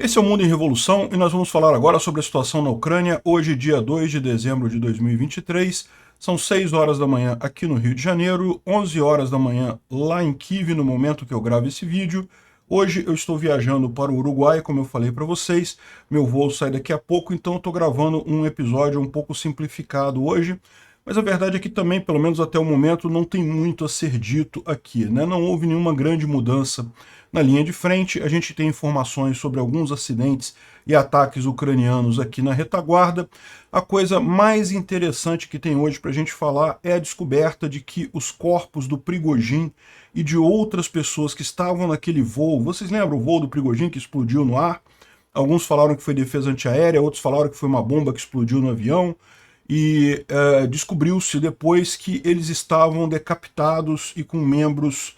Esse é o Mundo em Revolução e nós vamos falar agora sobre a situação na Ucrânia, hoje dia 2 de dezembro de 2023, são 6 horas da manhã aqui no Rio de Janeiro, 11 horas da manhã lá em Kiev no momento que eu gravo esse vídeo. Hoje eu estou viajando para o Uruguai, como eu falei para vocês, meu voo sai daqui a pouco, então eu estou gravando um episódio um pouco simplificado hoje, mas a verdade é que também, pelo menos até o momento, não tem muito a ser dito aqui, né? Não houve nenhuma grande mudança na linha de frente, a gente tem informações sobre alguns acidentes e ataques ucranianos aqui na retaguarda. A coisa mais interessante que tem hoje para a gente falar é a descoberta de que os corpos do Prigozhin e de outras pessoas que estavam naquele voo, vocês lembram o voo do Prigozhin que explodiu no ar? Alguns falaram que foi defesa antiaérea, outros falaram que foi uma bomba que explodiu no avião, e descobriu-se depois que eles estavam decapitados e com membros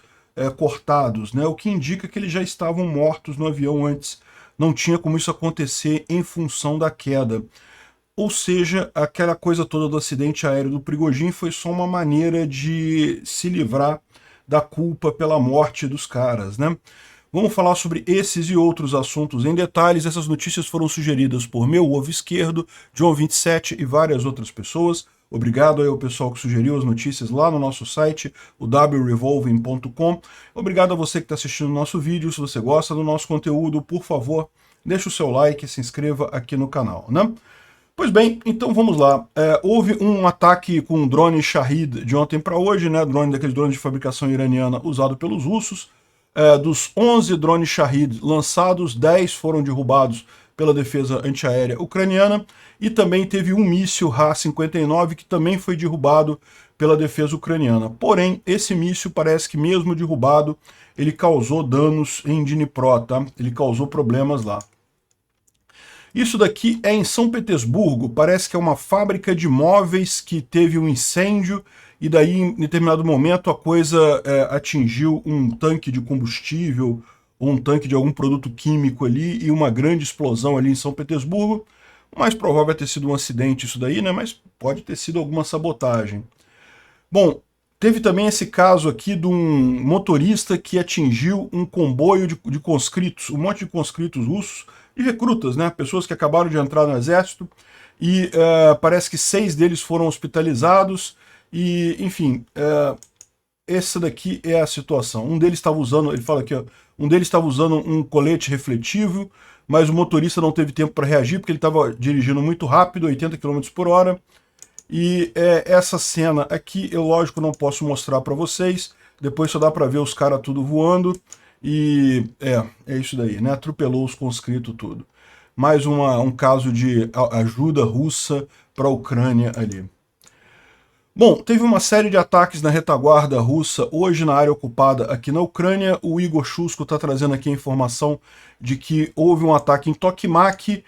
cortados, né? O que indica que eles já estavam mortos no avião antes. Não tinha como isso acontecer em função da queda. Ou seja, aquela coisa toda do acidente aéreo do Prigozhin foi só uma maneira de se livrar da culpa pela morte dos caras, né? Vamos falar sobre esses e outros assuntos em detalhes. Essas notícias foram sugeridas por meu ovo esquerdo, John27 e várias outras pessoas. Obrigado aí ao pessoal que sugeriu as notícias lá no nosso site, o wrevolving.com. Obrigado a você que está assistindo o nosso vídeo. Se você gosta do nosso conteúdo, por favor, deixe o seu like e se inscreva aqui no canal, né? Pois bem, então vamos lá. Houve um ataque com um drone Shahid de ontem para hoje, né? Drone daqueles drones de fabricação iraniana usado pelos russos. Dos 11 drones Shahid lançados, 10 foram derrubados pela defesa antiaérea ucraniana, e também teve um míssil Ra-59 que também foi derrubado pela defesa ucraniana. Porém, esse míssil parece que mesmo derrubado, ele causou danos em Dnipro, tá? Ele causou problemas lá. Isso daqui é em São Petersburgo, parece que é uma fábrica de móveis que teve um incêndio, e daí, em determinado momento, a coisa atingiu um tanque de combustível, ou um tanque de algum produto químico ali, e uma grande explosão ali em São Petersburgo. O mais provável é ter sido um acidente isso daí, né? Mas pode ter sido alguma sabotagem. Bom, teve também esse caso aqui de um motorista que atingiu um comboio de conscritos, um monte de conscritos russos, de recrutas, né? Pessoas que acabaram de entrar no exército, e parece que 6 deles foram hospitalizados, e, enfim, essa daqui é a situação. Um deles estava usando, ele fala aqui, ó, um deles estava usando um colete refletivo, mas o motorista não teve tempo para reagir, porque ele estava dirigindo muito rápido, 80 km por hora, e essa cena aqui, eu lógico não posso mostrar para vocês, depois só dá para ver os caras tudo voando, e é isso daí, né? Atropelou os conscritos tudo. Mais um caso de ajuda russa para a Ucrânia ali. Bom, teve uma série de ataques na retaguarda russa hoje na área ocupada aqui na Ucrânia. O Igor Shusko está trazendo aqui a informação de que houve um ataque em Tokmak,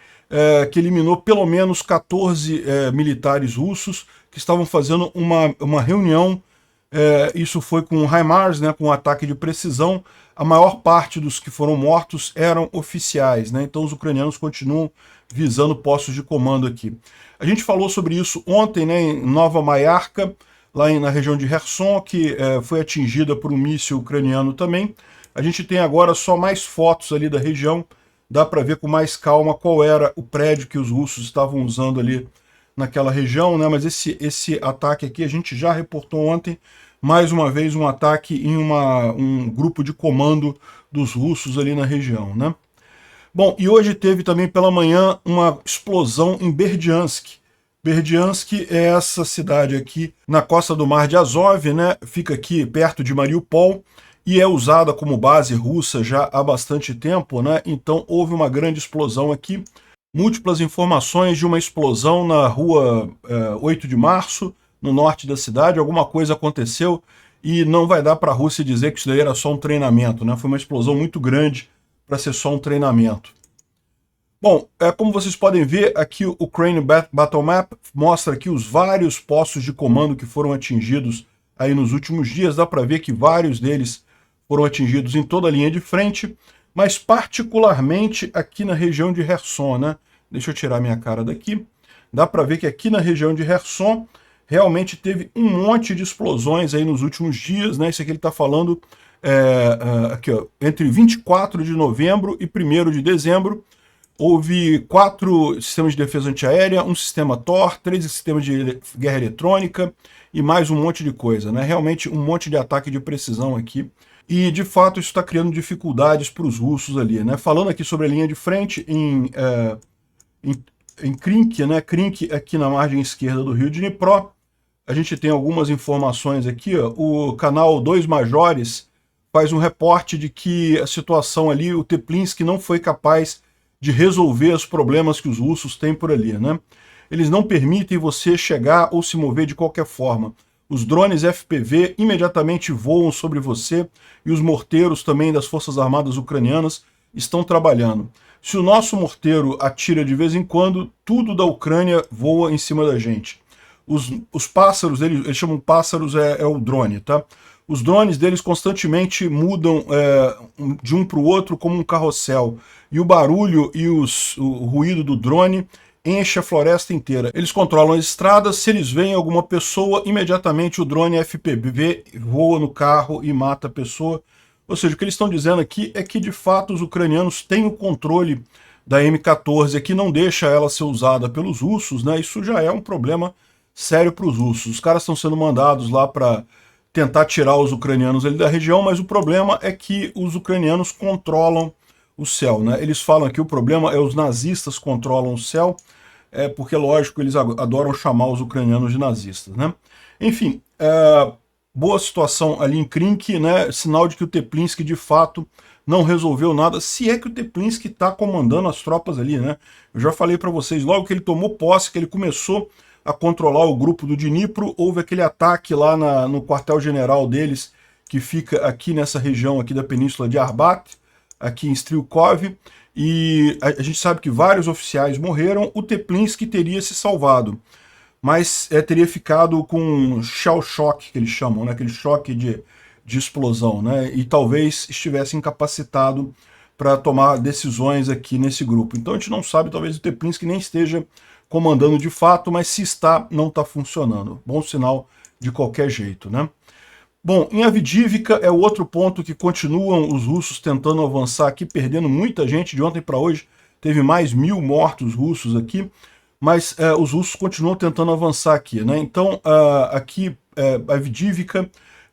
que eliminou pelo menos 14 militares russos que estavam fazendo uma reunião. Isso foi com HIMARS, né, com um ataque de precisão. A maior parte dos que foram mortos eram oficiais, né? Então os ucranianos continuam visando postos de comando aqui. A gente falou sobre isso ontem, né, em Nova Maiarca, lá na região de Kherson, que foi atingida por um míssil ucraniano também. A gente tem agora só mais fotos ali da região, dá para ver com mais calma qual era o prédio que os russos estavam usando ali naquela região, né? Mas esse ataque aqui a gente já reportou ontem, mais uma vez um ataque em um grupo de comando dos russos ali na região, né? Bom, e hoje teve também pela manhã uma explosão em Berdyansk. Berdyansk é essa cidade aqui na costa do Mar de Azov, né? Fica aqui perto de Mariupol e é usada como base russa já há bastante tempo, né? Então houve uma grande explosão aqui. Múltiplas informações de uma explosão na rua 8 de março, no norte da cidade. Alguma coisa aconteceu e não vai dar para a Rússia dizer que isso daí era só um treinamento, né? Foi uma explosão muito grande para ser só um treinamento. Bom, como vocês podem ver, aqui o Ukraine Battle Map mostra aqui os vários postos de comando que foram atingidos aí nos últimos dias. Dá para ver que vários deles foram atingidos em toda a linha de frente, mas particularmente aqui na região de Kherson, né? Deixa eu tirar minha cara daqui. Dá para ver que aqui na região de Kherson realmente teve um monte de explosões aí nos últimos dias, né? Isso aqui ele está falando aqui, ó, entre 24 de novembro e 1º de dezembro. houve 4 sistemas de defesa antiaérea, um sistema Tor, 3 sistemas de guerra eletrônica e mais um monte de coisa, né? Realmente um monte de ataque de precisão aqui. E, de fato, isso está criando dificuldades para os russos ali, né? Falando aqui sobre a linha de frente em Krink, né? Krink aqui na margem esquerda do rio Dnipro. A gente tem algumas informações aqui, ó. O canal 2 Majores faz um reporte de que a situação ali, o Teplinsky não foi capaz de resolver os problemas que os russos têm por ali, né? Eles não permitem você chegar ou se mover de qualquer forma. Os drones FPV imediatamente voam sobre você e os morteiros também das Forças Armadas Ucranianas estão trabalhando. Se o nosso morteiro atira de vez em quando, tudo da Ucrânia voa em cima da gente. Os pássaros, eles chamam pássaros, é o drone, tá? Os drones deles constantemente mudam de um para o outro como um carrossel. E o barulho e o ruído do drone enche a floresta inteira. Eles controlam as estradas, se eles veem alguma pessoa, imediatamente o drone FPV voa no carro e mata a pessoa. Ou seja, o que eles estão dizendo aqui é que, de fato, os ucranianos têm o controle da M14, que não deixa ela ser usada pelos russos, né? Isso já é um problema sério para os russos. Os caras estão sendo mandados lá para tentar tirar os ucranianos ali da região, mas o problema é que os ucranianos controlam o céu, né? Eles falam que o problema é os nazistas controlam o céu, porque, lógico, eles adoram chamar os ucranianos de nazistas, né? Enfim, boa situação ali em Krink, né? Sinal de que o Teplinsky, de fato, não resolveu nada, se é que o Teplinsky está comandando as tropas ali, né? Eu já falei para vocês, logo que ele tomou posse, que ele começou a controlar o grupo do Dnipro, houve aquele ataque lá no quartel-general deles, que fica aqui nessa região aqui da península de Arbat, aqui em Strilkov, e a gente sabe que vários oficiais morreram, o Teplinsky teria se salvado, mas teria ficado com um shell shock, que eles chamam, né? Aquele choque de explosão, né? E talvez estivesse incapacitado para tomar decisões aqui nesse grupo. Então a gente não sabe, talvez o Teplinsky nem esteja comandando de fato, mas se está, não está funcionando. Bom sinal de qualquer jeito, né? Bom, em Avdiivka é o outro ponto que continuam os russos tentando avançar aqui, perdendo muita gente. De ontem para hoje teve mais 1000 mortos russos aqui, mas os russos continuam tentando avançar aqui, né? Então, aqui, Avdiivka,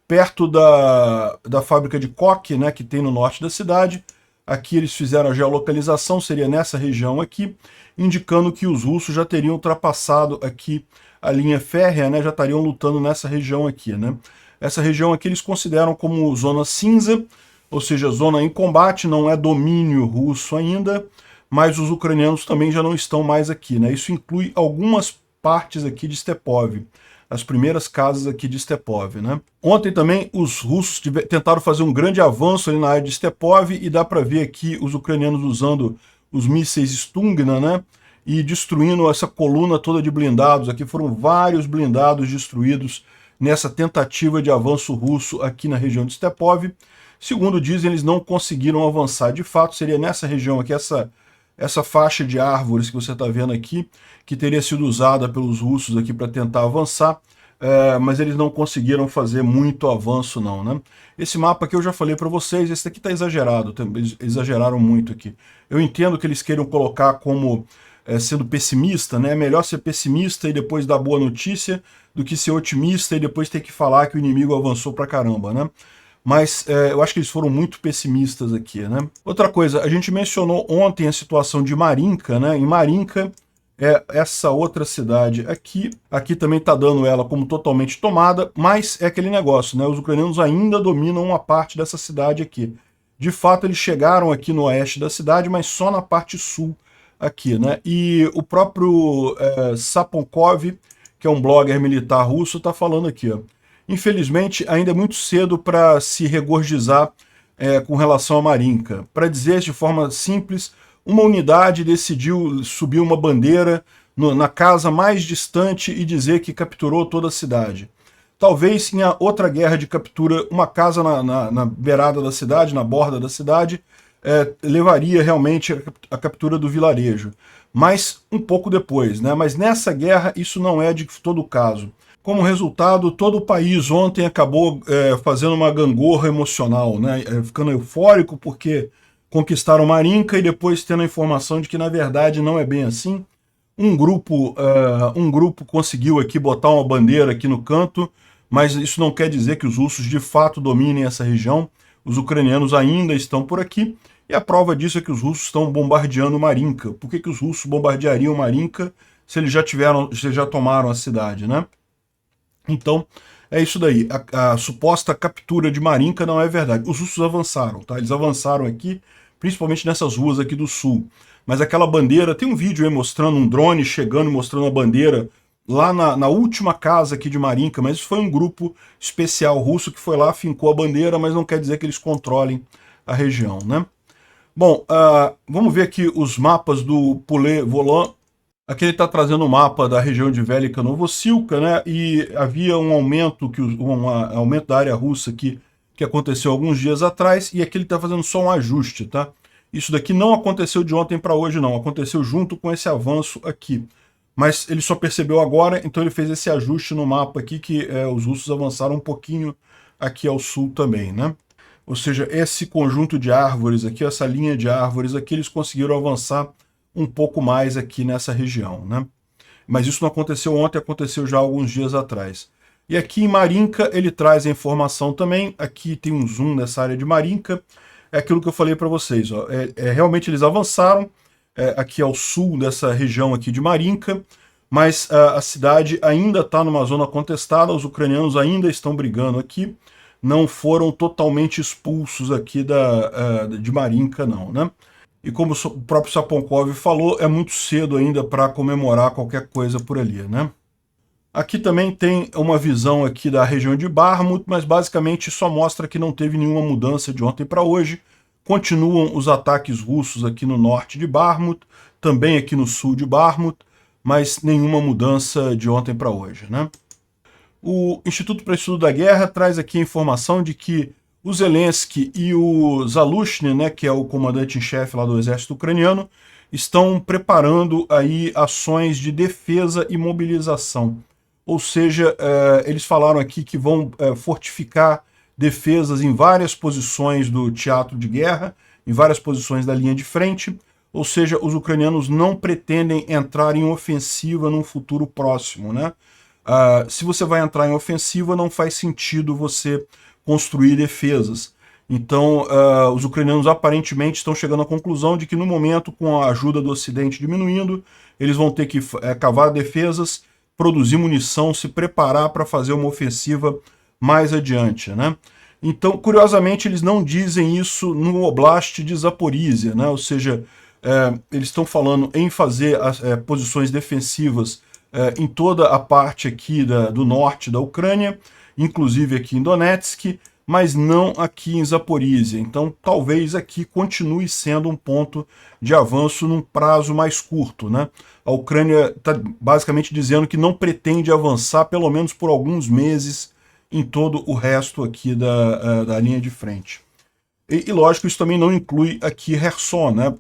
perto da fábrica de coque, né, que tem no norte da cidade. Aqui eles fizeram a geolocalização, seria nessa região aqui, indicando que os russos já teriam ultrapassado aqui a linha férrea, né, já estariam lutando nessa região aqui, né? Essa região aqui eles consideram como zona cinza, ou seja, zona em combate, não é domínio russo ainda, mas os ucranianos também já não estão mais aqui, né? Isso inclui algumas partes aqui de Stepov, as primeiras casas aqui de Stepov, né? Ontem também os russos tentaram fazer um grande avanço ali na área de Stepov e dá para ver aqui os ucranianos usando os mísseis Stungna, né? E destruindo essa coluna toda de blindados. Aqui foram vários blindados destruídos nessa tentativa de avanço russo aqui na região de Stepov. Segundo dizem, eles não conseguiram avançar. De fato, seria nessa região aqui, essa faixa de árvores que você está vendo aqui, que teria sido usada pelos russos aqui para tentar avançar, mas eles não conseguiram fazer muito avanço não, né? Esse mapa que eu já falei para vocês, esse aqui está exagerado, eles exageraram muito aqui. Eu entendo que eles queiram colocar como sendo pessimista, né? É melhor ser pessimista e depois dar boa notícia do que ser otimista e depois ter que falar que o inimigo avançou pra caramba, né? Mas eu acho que eles foram muito pessimistas aqui, né? Outra coisa, a gente mencionou ontem a situação de Marinka, né? Em Marinka, essa outra cidade aqui também está dando ela como totalmente tomada, mas é aquele negócio, né? Os ucranianos ainda dominam uma parte dessa cidade aqui. De fato, eles chegaram aqui no oeste da cidade, mas só na parte sul aqui, né? E o próprio Saponkov, que é um blogger militar russo, está falando aqui, ó. Infelizmente, ainda é muito cedo para se regurgitar com relação a Marinka. Para dizer de forma simples, uma unidade decidiu subir uma bandeira na casa mais distante e dizer que capturou toda a cidade. Talvez em outra guerra de captura, uma casa na beirada da cidade, na borda da cidade, levaria realmente a captura do vilarejo. Mas um pouco depois, né? Mas nessa guerra isso não é de todo o caso. Como resultado, todo o país ontem acabou fazendo uma gangorra emocional, né? Ficando eufórico porque conquistaram Marinka e depois tendo a informação de que na verdade não é bem assim. Um grupo conseguiu aqui botar uma bandeira aqui no canto, mas isso não quer dizer que os russos de fato dominem essa região. Os ucranianos ainda estão por aqui, e a prova disso é que os russos estão bombardeando Marinka. Por que os russos bombardeariam Marinka se eles já tomaram a cidade, né? Então, é isso daí. A suposta captura de Marinka não é verdade. Os russos avançaram, tá? Eles avançaram aqui, principalmente nessas ruas aqui do sul. Mas aquela bandeira, tem um vídeo aí mostrando um drone chegando, mostrando a bandeira lá na última casa aqui de Marinka, mas isso foi um grupo especial russo que foi lá, fincou a bandeira, mas não quer dizer que eles controlem a região, né? Bom, vamos ver aqui os mapas do Poulet Volant. Aqui ele está trazendo um mapa da região de Velika Novosilka, né? E havia um aumento, aumento da área russa aqui, que aconteceu alguns dias atrás, e aqui ele está fazendo só um ajuste, tá? Isso daqui não aconteceu de ontem para hoje, não. Aconteceu junto com esse avanço aqui. Mas ele só percebeu agora, então ele fez esse ajuste no mapa aqui, que os russos avançaram um pouquinho aqui ao sul também, né? Ou seja, esse conjunto de árvores aqui, essa linha de árvores aqui, eles conseguiram avançar um pouco mais aqui nessa região, né? Mas isso não aconteceu ontem, aconteceu já alguns dias atrás. E aqui em Marinka ele traz a informação também, aqui tem um zoom nessa área de Marinka, é aquilo que eu falei para vocês, ó, realmente eles avançaram aqui ao sul dessa região aqui de Marinka, mas a cidade ainda está numa zona contestada, os ucranianos ainda estão brigando aqui, não foram totalmente expulsos aqui de Marinka não, né? E como o próprio Saponkov falou, é muito cedo ainda para comemorar qualquer coisa por ali, né? Aqui também tem uma visão aqui da região de Bakhmut, mas basicamente só mostra que não teve nenhuma mudança de ontem para hoje. Continuam os ataques russos aqui no norte de Bakhmut, também aqui no sul de Bakhmut, mas nenhuma mudança de ontem para hoje, né? O Instituto para Estudo da Guerra traz aqui a informação de que o Zelensky e o Zalushny, né, que é o comandante-em-chefe lá do exército ucraniano, estão preparando aí ações de defesa e mobilização. Ou seja, eles falaram aqui que vão fortificar defesas em várias posições do teatro de guerra, em várias posições da linha de frente, ou seja, os ucranianos não pretendem entrar em ofensiva num futuro próximo, né? Se você vai entrar em ofensiva, não faz sentido você construir defesas. Então, os ucranianos aparentemente estão chegando à conclusão de que no momento, com a ajuda do Ocidente diminuindo, eles vão ter que cavar defesas, produzir munição, se preparar para fazer uma ofensiva mais adiante, né? Então, curiosamente, eles não dizem isso no Oblast de Zaporizhia, né? Ou seja, eles estão falando em fazer posições defensivas em toda a parte aqui do norte da Ucrânia, inclusive aqui em Donetsk, mas não aqui em Zaporizhia. Então, talvez aqui continue sendo um ponto de avanço num prazo mais curto, né? A Ucrânia está basicamente dizendo que não pretende avançar, pelo menos por alguns meses, em todo o resto aqui da linha de frente. E, lógico, isso também não inclui aqui Kherson, né?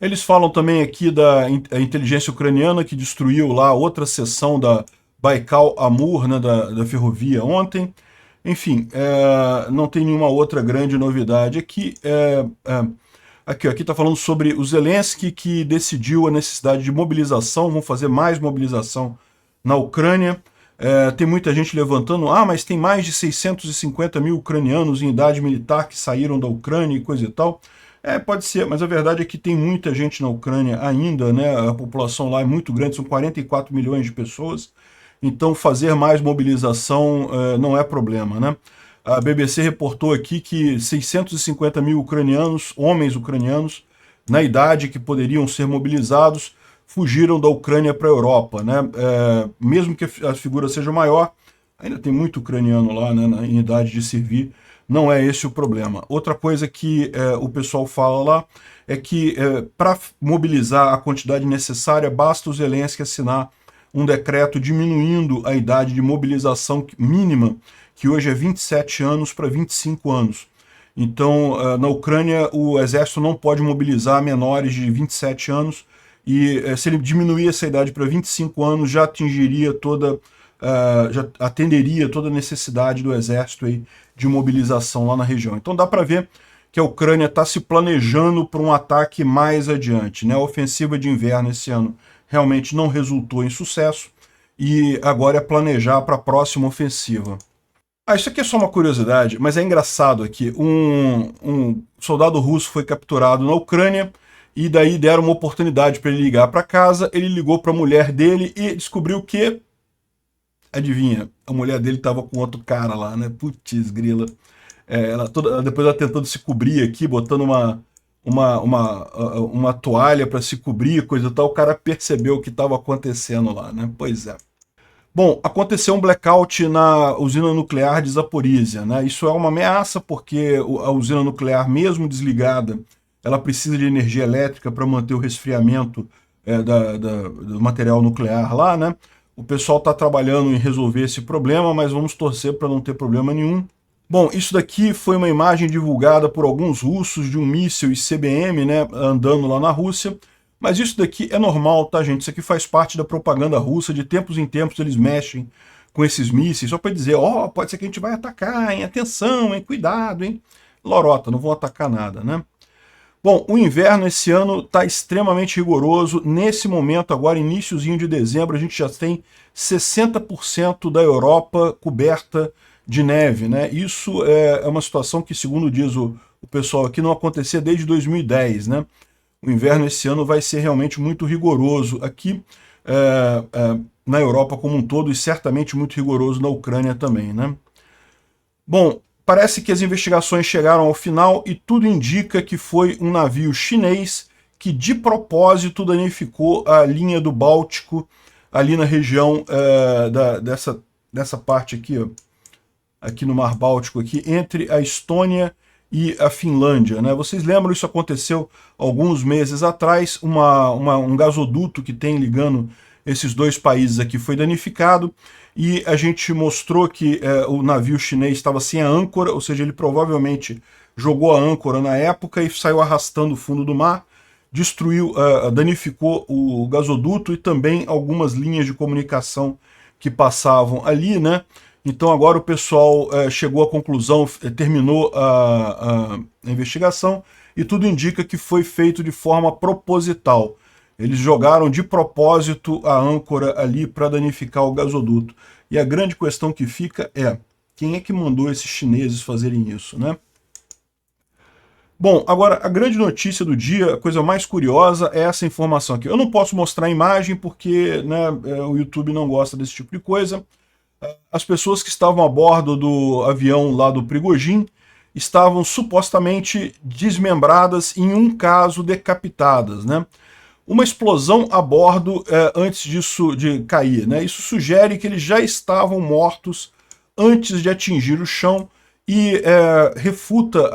Eles falam também aqui da inteligência ucraniana, que destruiu lá outra seção da Baikal-Amur, né, da ferrovia ontem. Enfim, não tem nenhuma outra grande novidade aqui. Aqui está falando sobre o Zelensky, que decidiu a necessidade de mobilização, vão fazer mais mobilização na Ucrânia. Tem muita gente levantando, mas tem mais de 650 mil ucranianos em idade militar que saíram da Ucrânia e coisa e tal. Pode ser, mas a verdade é que tem muita gente na Ucrânia ainda, né? A população lá é muito grande, são 44 milhões de pessoas. Então fazer mais mobilização não é problema, né? A BBC reportou aqui que 650 mil ucranianos, homens ucranianos, na idade que poderiam ser mobilizados, fugiram da Ucrânia para a Europa, né? Mesmo que a figura seja maior, ainda tem muito ucraniano lá, né, em idade de servir. Não é esse o problema. Outra coisa que o pessoal fala lá é que para mobilizar a quantidade necessária, basta o Zelensky assinar um decreto diminuindo a idade de mobilização mínima, que hoje é 27 anos para 25 anos. Então, na Ucrânia, o exército não pode mobilizar menores de 27 anos, e se ele diminuir essa idade para 25 anos, já atingiria já atenderia toda a necessidade do exército aí de mobilização lá na região. Então dá para ver que a Ucrânia está se planejando para um ataque mais adiante, né? A ofensiva de inverno esse ano realmente não resultou em sucesso e agora é planejar para a próxima ofensiva. Isso aqui é só uma curiosidade, mas é engraçado aqui. Um soldado russo foi capturado na Ucrânia e daí deram uma oportunidade para ele ligar para casa. Ele ligou para a mulher dele e descobriu que, adivinha, a mulher dele estava com outro cara lá, né? Putz, grila. Depois ela tentando se cobrir aqui, botando uma toalha para se cobrir, coisa e tal, o cara percebeu o que estava acontecendo lá, né? Pois é. Bom, aconteceu um blackout na usina nuclear de Zaporizhia, né? Isso é uma ameaça porque a usina nuclear, mesmo desligada, ela precisa de energia elétrica para manter o resfriamento do material nuclear lá, né? O pessoal está trabalhando em resolver esse problema, mas vamos torcer para não ter problema nenhum. Bom, isso daqui foi uma imagem divulgada por alguns russos de um míssil ICBM, né, andando lá na Rússia. Mas isso daqui é normal, tá, gente? Isso aqui faz parte da propaganda russa. De tempos em tempos eles mexem com esses mísseis só para dizer, pode ser que a gente vai atacar, hein? Atenção, hein? Cuidado, hein? Lorota, não vão atacar nada, né? Bom, o inverno esse ano está extremamente rigoroso. Nesse momento, agora, iniciozinho de dezembro, a gente já tem 60% da Europa coberta de neve, né? Isso é uma situação que, segundo diz o pessoal aqui, não acontecia desde 2010, né? O inverno esse ano vai ser realmente muito rigoroso aqui na Europa como um todo e certamente muito rigoroso na Ucrânia também, né? Bom, parece que as investigações chegaram ao final e tudo indica que foi um navio chinês que de propósito danificou a linha do Báltico ali na região dessa parte aqui, ó, aqui no Mar Báltico, aqui, entre a Estônia e a Finlândia, né? Vocês lembram, isso aconteceu alguns meses atrás, um gasoduto que tem ligando esses dois países aqui foi danificado, e a gente mostrou que o navio chinês estava sem a âncora, ou seja, ele provavelmente jogou a âncora na época e saiu arrastando o fundo do mar, destruiu, danificou o gasoduto e também algumas linhas de comunicação que passavam ali, né? Então agora o pessoal chegou à conclusão, terminou a investigação e tudo indica que foi feito de forma proposital. Eles jogaram de propósito a âncora ali para danificar o gasoduto. E a grande questão que fica é, quem é que mandou esses chineses fazerem isso, né? Bom, agora a grande notícia do dia, a coisa mais curiosa é essa informação aqui. Eu não posso mostrar a imagem porque, né, o YouTube não gosta desse tipo de coisa. As pessoas que estavam a bordo do avião lá do Prigozhin estavam supostamente desmembradas, em um caso decapitadas, né? Uma explosão a bordo antes disso de cair, né? Isso sugere que eles já estavam mortos antes de atingir o chão e refuta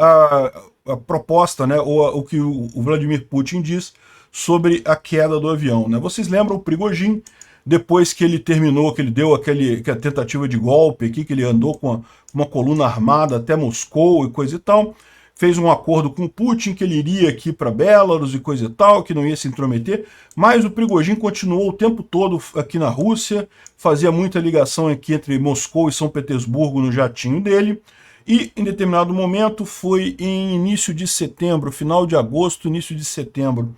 a proposta, né, ou o que o Vladimir Putin diz sobre a queda do avião, né? Vocês lembram o Prigozhin? Depois que ele terminou, que ele deu a tentativa de golpe aqui, que ele andou com uma coluna armada até Moscou e coisa e tal, fez um acordo com o Putin que ele iria aqui para Belarus e coisa e tal, que não ia se intrometer, mas o Prigozhin continuou o tempo todo aqui na Rússia, fazia muita ligação aqui entre Moscou e São Petersburgo no jatinho dele, e em determinado momento, foi em início de setembro, final de agosto, início de setembro,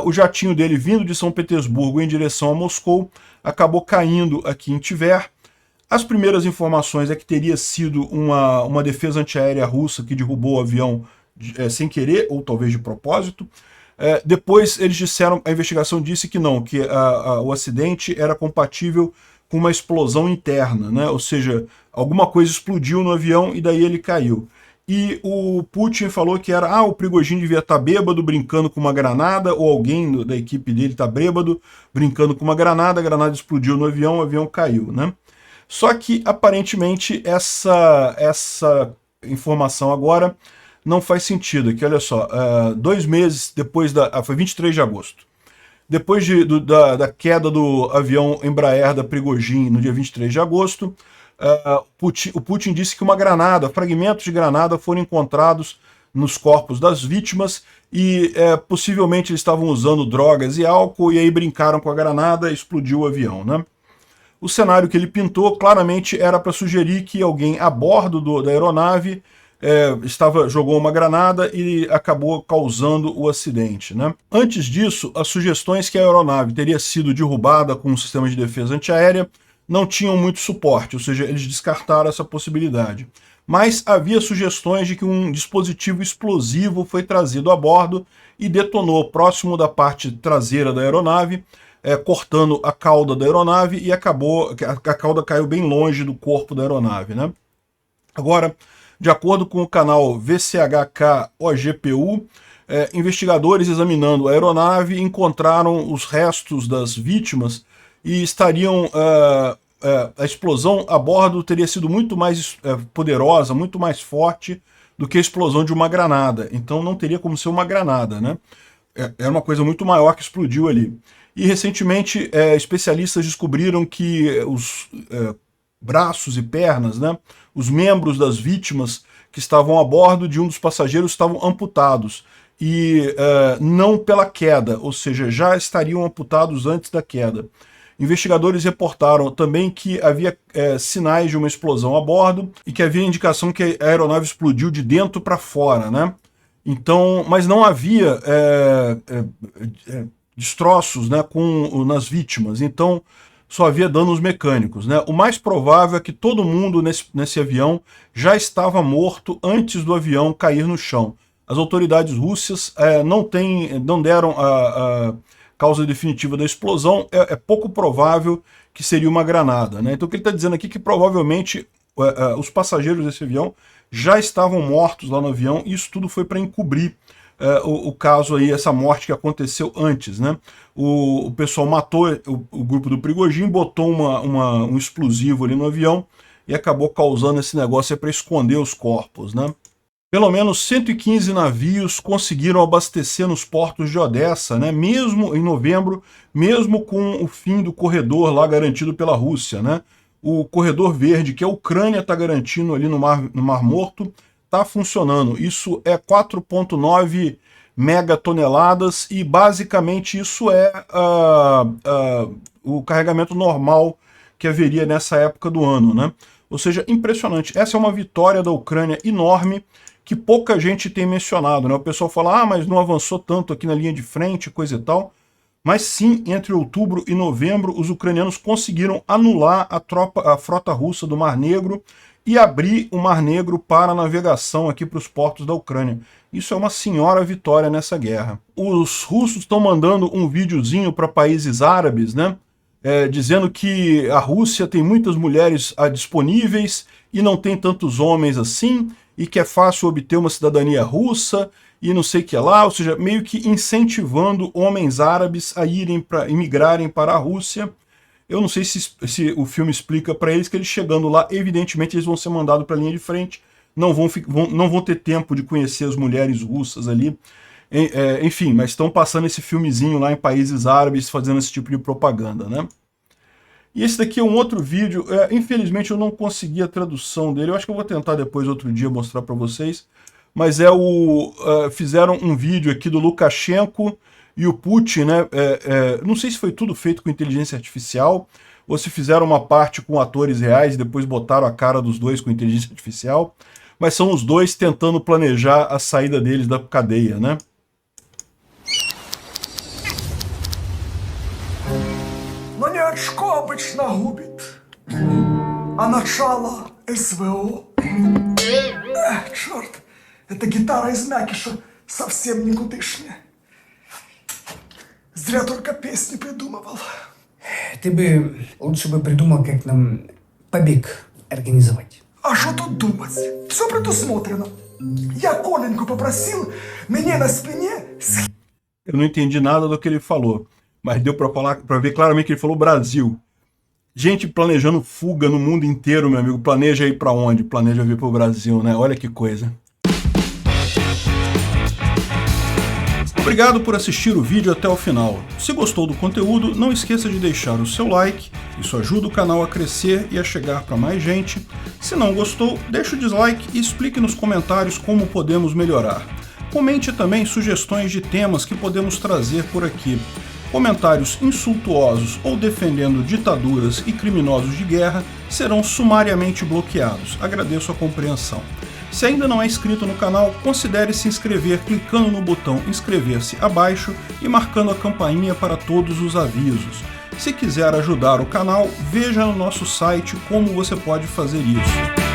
o jatinho dele vindo de São Petersburgo em direção a Moscou acabou caindo aqui em Tver. As primeiras informações é que teria sido uma defesa antiaérea russa que derrubou o avião sem querer, ou talvez de propósito. Depois eles disseram, a investigação disse que não, que o acidente era compatível com uma explosão interna, né? Ou seja, alguma coisa explodiu no avião e daí ele caiu. E o Putin falou que era, o Prigozhin devia estar bêbado, brincando com uma granada, ou alguém da equipe dele está bêbado, brincando com uma granada, a granada explodiu no avião, o avião caiu, né? Só que, aparentemente, essa informação agora não faz sentido, aqui, olha só, 2 meses depois foi 23 de agosto, depois da queda do avião Embraer da Prigozhin no dia 23 de agosto, o Putin disse que fragmentos de granada foram encontrados nos corpos das vítimas e possivelmente eles estavam usando drogas e álcool e aí brincaram com a granada e explodiu o avião, né? O cenário que ele pintou claramente era para sugerir que alguém a bordo da aeronave jogou uma granada e acabou causando o acidente, né? Antes disso, as sugestões que a aeronave teria sido derrubada com um sistema de defesa antiaérea não tinham muito suporte, ou seja, eles descartaram essa possibilidade. Mas havia sugestões de que um dispositivo explosivo foi trazido a bordo e detonou próximo da parte traseira da aeronave, cortando a cauda da aeronave, e a cauda caiu bem longe do corpo da aeronave, né? Agora, de acordo com o canal VCHK-OGPU, investigadores examinando a aeronave encontraram os restos das vítimas e estariam... a explosão a bordo teria sido muito mais poderosa, muito mais forte do que a explosão de uma granada. Então não teria como ser uma granada, né? Era uma coisa muito maior que explodiu ali. E recentemente especialistas descobriram que os braços e pernas, né, os membros das vítimas que estavam a bordo de um dos passageiros estavam amputados. E não pela queda, ou seja, já estariam amputados antes da queda. Investigadores reportaram também que havia sinais de uma explosão a bordo e que havia indicação que a aeronave explodiu de dentro para fora, né? Então, mas não havia destroços, né, nas vítimas, então só havia danos mecânicos, né? O mais provável é que todo mundo nesse avião já estava morto antes do avião cair no chão. As autoridades russas não deram a causa definitiva da explosão. É pouco provável que seria uma granada, né? Então o que ele está dizendo aqui é que provavelmente os passageiros desse avião já estavam mortos lá no avião, e isso tudo foi para encobrir o caso aí, essa morte que aconteceu antes, né? O pessoal matou o grupo do Prigozhin, botou um explosivo ali no avião e acabou causando esse negócio para esconder os corpos, né? Pelo menos 115 navios conseguiram abastecer nos portos de Odessa, né? Mesmo em novembro, mesmo com o fim do corredor lá garantido pela Rússia, né? O corredor verde que a Ucrânia está garantindo ali no Mar Morto está funcionando. Isso é 4,9 megatoneladas e basicamente isso é o carregamento normal que haveria nessa época do ano, né? Ou seja, impressionante. Essa é uma vitória da Ucrânia enorme, que pouca gente tem mencionado, né? O pessoal fala, mas não avançou tanto aqui na linha de frente, coisa e tal. Mas sim, entre outubro e novembro, os ucranianos conseguiram anular a frota russa do Mar Negro e abrir o Mar Negro para navegação aqui para os portos da Ucrânia. Isso é uma senhora vitória nessa guerra. Os russos estão mandando um videozinho para países árabes, né? Dizendo que a Rússia tem muitas mulheres disponíveis e não tem tantos homens assim, e que é fácil obter uma cidadania russa, e não sei o que lá, ou seja, meio que incentivando homens árabes a imigrarem para a Rússia. Eu não sei se o filme explica para eles que eles chegando lá, evidentemente eles vão ser mandados para a linha de frente, não vão ter tempo de conhecer as mulheres russas ali, enfim, mas estão passando esse filmezinho lá em países árabes, fazendo esse tipo de propaganda, né? E esse daqui é um outro vídeo, infelizmente eu não consegui a tradução dele, eu acho que eu vou tentar depois, outro dia, mostrar para vocês, mas fizeram um vídeo aqui do Lukashenko e o Putin, né? Não sei se foi tudo feito com inteligência artificial, ou se fizeram uma parte com atores reais e depois botaram a cara dos dois com inteligência artificial, mas são os dois tentando planejar a saída deles da cadeia, né? Но не очко обычно губит, а начало СВО. Черт, эта гитара из мякиша совсем никудышняя. Зря только песни придумывал. Ты бы лучше бы придумал, как нам побег организовать. А что тут думать? Все предусмотрено. Я Коленьку попросил мне на спине Eu não entendi nada do que ele falou, mas deu para ver claramente que ele falou Brasil. Gente planejando fuga no mundo inteiro, meu amigo. Planeja ir para onde? Planeja vir para o Brasil, né? Olha que coisa. Obrigado por assistir o vídeo até o final. Se gostou do conteúdo, não esqueça de deixar o seu like, isso ajuda o canal a crescer e a chegar para mais gente. Se não gostou, deixe o dislike e explique nos comentários como podemos melhorar. Comente também sugestões de temas que podemos trazer por aqui. Comentários insultuosos ou defendendo ditaduras e criminosos de guerra serão sumariamente bloqueados. Agradeço a compreensão. Se ainda não é inscrito no canal, considere se inscrever clicando no botão inscrever-se abaixo e marcando a campainha para todos os avisos. Se quiser ajudar o canal, veja no nosso site como você pode fazer isso.